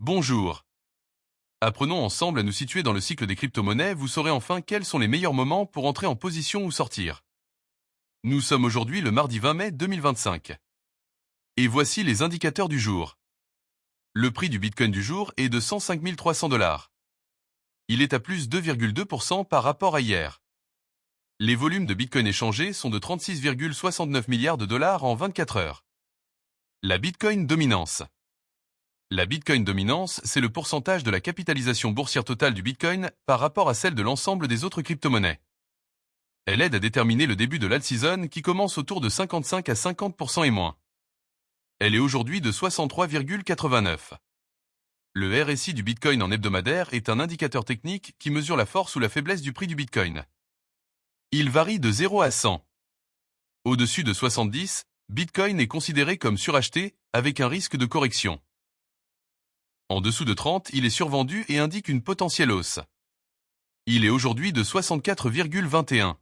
Bonjour. Apprenons ensemble à nous situer dans le cycle des crypto-monnaies, vous saurez enfin quels sont les meilleurs moments pour entrer en position ou sortir. Nous sommes aujourd'hui le mardi 20 mai 2025. Et voici les indicateurs du jour. Le prix du Bitcoin du jour est de 105 300 $. Il est à plus 2,2% par rapport à hier. Les volumes de Bitcoin échangés sont de 36,69 milliards de dollars en 24 heures. La Bitcoin dominance. La Bitcoin dominance, c'est le pourcentage de la capitalisation boursière totale du Bitcoin par rapport à celle de l'ensemble des autres crypto-monnaies. Elle aide à déterminer le début de l'alt-season qui commence autour de 55 à 50% et moins. Elle est aujourd'hui de 63,89. Le RSI du Bitcoin en hebdomadaire est un indicateur technique qui mesure la force ou la faiblesse du prix du Bitcoin. Il varie de 0 à 100. Au-dessus de 70, Bitcoin est considéré comme suracheté avec un risque de correction. En dessous de 30, il est survendu et indique une potentielle hausse. Il est aujourd'hui de 64,21.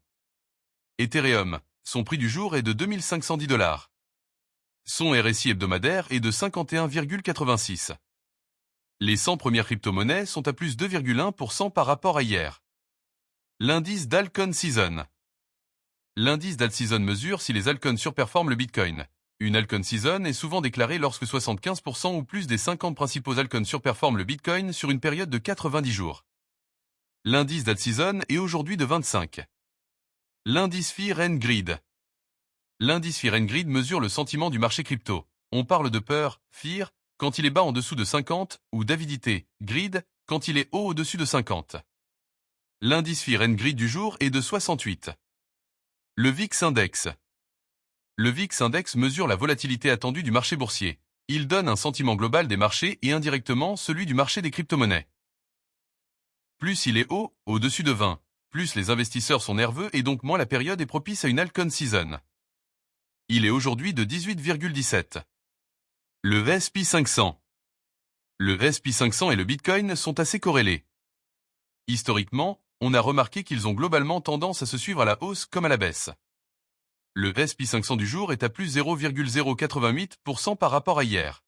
Ethereum, son prix du jour est de 2510 $. Son RSI hebdomadaire est de 51,86. Les 100 premières crypto-monnaies sont à plus 2,1% par rapport à hier. L'indice d'Alcon Season. L'indice d'alt-season mesure si les altcoins surperforment le Bitcoin. Une altcoin season est souvent déclarée lorsque 75% ou plus des 50 principaux altcoins surperforment le Bitcoin sur une période de 90 jours. L'indice d'alt-season est aujourd'hui de 25. L'indice Fear and Greed. L'indice Fear and Greed mesure le sentiment du marché crypto. On parle de peur, fear, quand il est bas en dessous de 50, ou d'avidité, greed, quand il est haut au-dessus de 50. L'indice Fear and Greed du jour est de 68. Le VIX Index. Le VIX Index mesure la volatilité attendue du marché boursier. Il donne un sentiment global des marchés et indirectement celui du marché des crypto-monnaies. Plus il est haut, au-dessus de 20, plus les investisseurs sont nerveux et donc moins la période est propice à une altcoin season. Il est aujourd'hui de 18,17. Le S&P 500. Le S&P 500 et le Bitcoin sont assez corrélés. Historiquement, on a remarqué qu'ils ont globalement tendance à se suivre à la hausse comme à la baisse. Le S&P 500 du jour est à plus 0,088% par rapport à hier.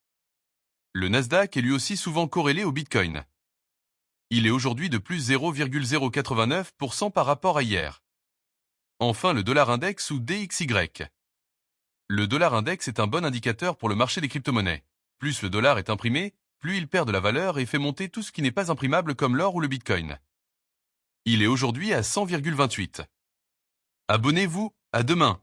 Le Nasdaq est lui aussi souvent corrélé au Bitcoin. Il est aujourd'hui de plus 0,089% par rapport à hier. Enfin le dollar index ou DXY. Le dollar index est un bon indicateur pour le marché des crypto-monnaies. Plus le dollar est imprimé, plus il perd de la valeur et fait monter tout ce qui n'est pas imprimable comme l'or ou le Bitcoin. Il est aujourd'hui à 100,28. Abonnez-vous, à demain.